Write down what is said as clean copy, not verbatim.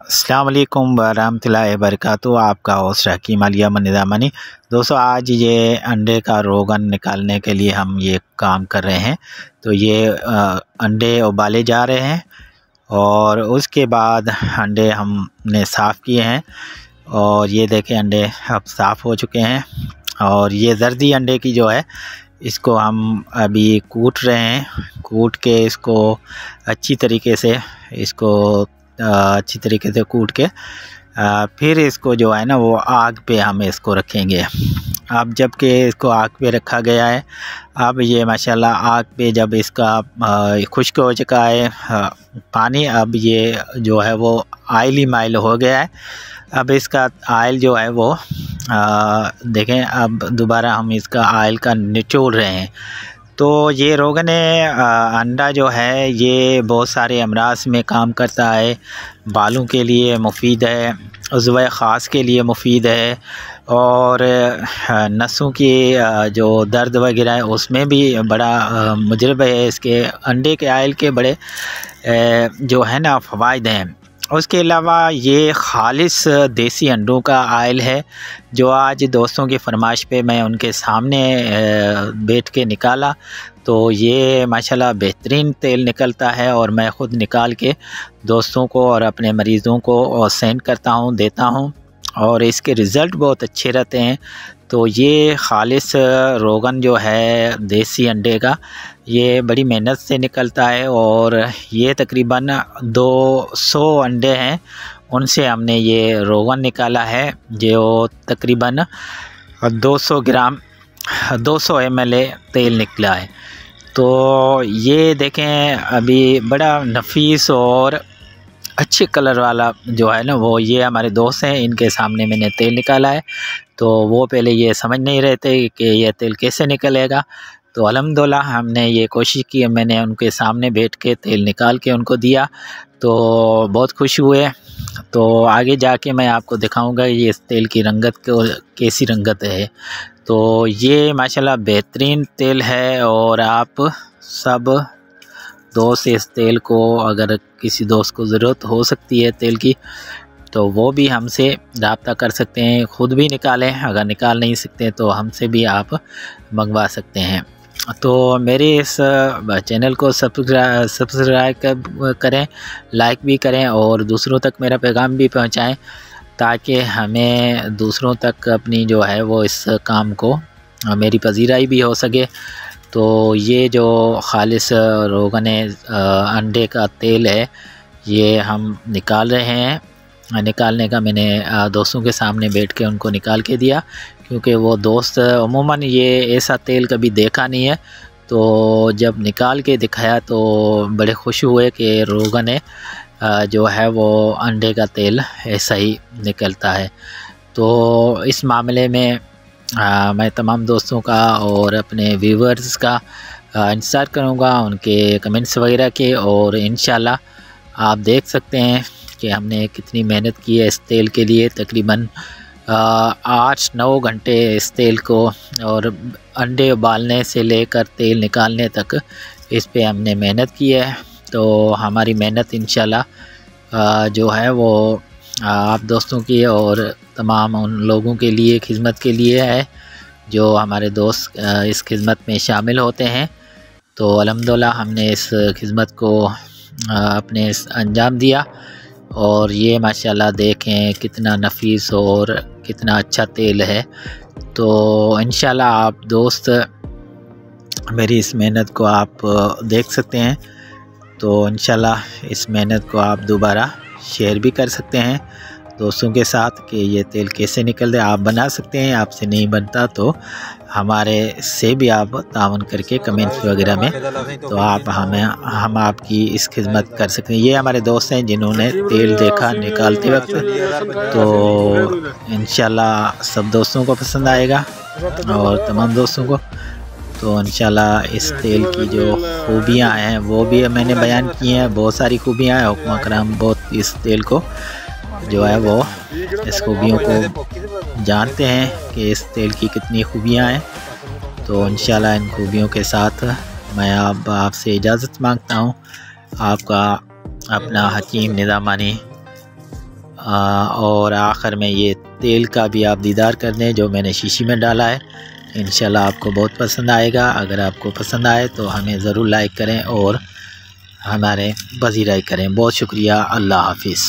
अस्सलाम वालेकुम वरहमतुल्लाहि वबरकातुहू। आपका होस्ट हकीम अली अहमद निज़ामनी। दोस्तों, आज ये अंडे का रोगन निकालने के लिए हम ये काम कर रहे हैं। तो ये अंडे उबाले जा रहे हैं और उसके बाद अंडे हमने साफ़ किए हैं और ये देखें अंडे अब साफ़ हो चुके हैं। और ये जर्दी अंडे की जो है इसको हम अभी कूट रहे हैं। कूट के इसको अच्छी तरीके से कूट के फिर इसको जो है ना वो आग पे हम इसको रखेंगे। अब जबकि इसको आग पे रखा गया है, अब ये माशाल्लाह आग पे जब इसका खुश्क हो चुका है पानी, अब ये जो है वो आयली माइल हो गया है। अब इसका आयल जो है वो देखें, अब दोबारा हम इसका आयल का निचोड़ रहे हैं। तो ये रोगन अंडा जो है ये बहुत सारे अमराज में काम करता है। बालों के लिए मुफीद है, उज़्व ख़ास के लिए मुफीद है और नसों की जो दर्द वगैरह है उसमें भी बड़ा मुजरब है। इसके अंडे के आयल के बड़े जो है ना फ़वाइद हैं। उसके अलावा ये ख़ालिस देसी अंडों का आयल है जो आज दोस्तों की फरमाइश पे मैं उनके सामने बैठ के निकाला। तो ये माशाल्लाह बेहतरीन तेल निकलता है और मैं ख़ुद निकाल के दोस्तों को और अपने मरीज़ों को सेंड करता हूँ, देता हूँ और इसके रिज़ल्ट बहुत अच्छे रहते हैं। तो ये ख़ालिस रोगन जो है देसी अंडे का, ये बड़ी मेहनत से निकलता है और ये तकरीबन 200 अंडे हैं, उनसे हमने ये रोगन निकाला है जो तकरीबन 200 ग्राम 200 ml तेल निकला है। तो ये देखें अभी बड़ा नफीस और अच्छे कलर वाला जो है ना वो ये हमारे दोस्त हैं, इनके सामने मैंने तेल निकाला है। तो वो पहले ये समझ नहीं रहे थे कि ये तेल कैसे निकलेगा। तो अल्हम्दुलिल्लाह हमने ये कोशिश की, मैंने उनके सामने बैठ के तेल निकाल के उनको दिया तो बहुत खुश हुए। तो आगे जाके मैं आपको दिखाऊंगा ये इस तेल की रंगत को कैसी रंगत है। तो ये माशाल्लाह बेहतरीन तेल है और आप सब दोस्त इस तेल को, अगर किसी दोस्त को ज़रूरत हो सकती है तेल की, तो वो भी हमसे रब्ता कर सकते हैं। ख़ुद भी निकालें, अगर निकाल नहीं सकते तो हमसे भी आप मंगवा सकते हैं। तो मेरे इस चैनल को सब्सक्राइब करें, लाइक भी करें और दूसरों तक मेरा पैगाम भी पहुंचाएं ताकि हमें दूसरों तक अपनी जो है वो इस काम को मेरी पजीराई भी हो सके। तो ये जो ख़ालिस रोगन अंडे का तेल है ये हम निकाल रहे हैं। निकालने का मैंने दोस्तों के सामने बैठ के उनको निकाल के दिया क्योंकि वो दोस्त अमूमन ये ऐसा तेल कभी देखा नहीं है। तो जब निकाल के दिखाया तो बड़े खुश हुए कि रोगन जो है वो अंडे का तेल ऐसा ही निकलता है। तो इस मामले में मैं तमाम दोस्तों का और अपने व्यूवर्स का इंतज़ार करूँगा उनके कमेंट्स वगैरह के। और इंशाल्लाह आप देख सकते हैं कि हमने कितनी मेहनत की है इस तेल के लिए। तकरीबन 8-9 घंटे इस तेल को और अंडे उबालने से लेकर तेल निकालने तक इस पे हमने मेहनत की है। तो हमारी मेहनत इंशाल्लाह जो है वो आप दोस्तों की और तमाम उन लोगों के लिए खिदमत के लिए है जो हमारे दोस्त इस खिदमत में शामिल होते हैं। तो अल्हम्दुलिल्लाह हमने इस खिदमत को अपने अंजाम दिया और ये माशाल्लाह देखें कितना नफीस और कितना अच्छा तेल है। तो इंशाल्लाह आप दोस्त मेरी इस मेहनत को आप देख सकते हैं। तो इंशाल्लाह इस मेहनत को आप दोबारा शेयर भी कर सकते हैं दोस्तों के साथ कि ये तेल कैसे निकलते आप बना सकते हैं। आपसे नहीं बनता तो हमारे से भी आप तावन करके कमेंट्स वगैरह में तो आप हम आपकी इस खिदमत कर सकते हैं। ये हमारे दोस्त हैं जिन्होंने तेल देखा निकालते वक्त। तो इंशाल्लाह सब दोस्तों को पसंद आएगा और तमाम दोस्तों को। तो इंशाल्लाह इस तेल की जो खूबियाँ हैं वो भी मैंने बयान की हैं। बहुत सारी खूबियाँ हैं, हुक्म करम बहुत इस तेल को जो है वो इस खूबियों को जानते हैं कि इस तेल की कितनी खूबियाँ हैं। तो इंशाल्लाह इन खूबियों के साथ मैं आपसे इजाज़त मांगता हूँ। आपका अपना हकीम निज़ामनी। और आखिर में ये तेल का भी आप दीदार कर दें जो मैंने शीशी में डाला है। इंशाल्लाह आपको बहुत पसंद आएगा। अगर आपको पसंद आए तो हमें ज़रूर लाइक करें और हमारे पज़ीराई करें। बहुत शुक्रिया। अल्लाह हाफ़िज़।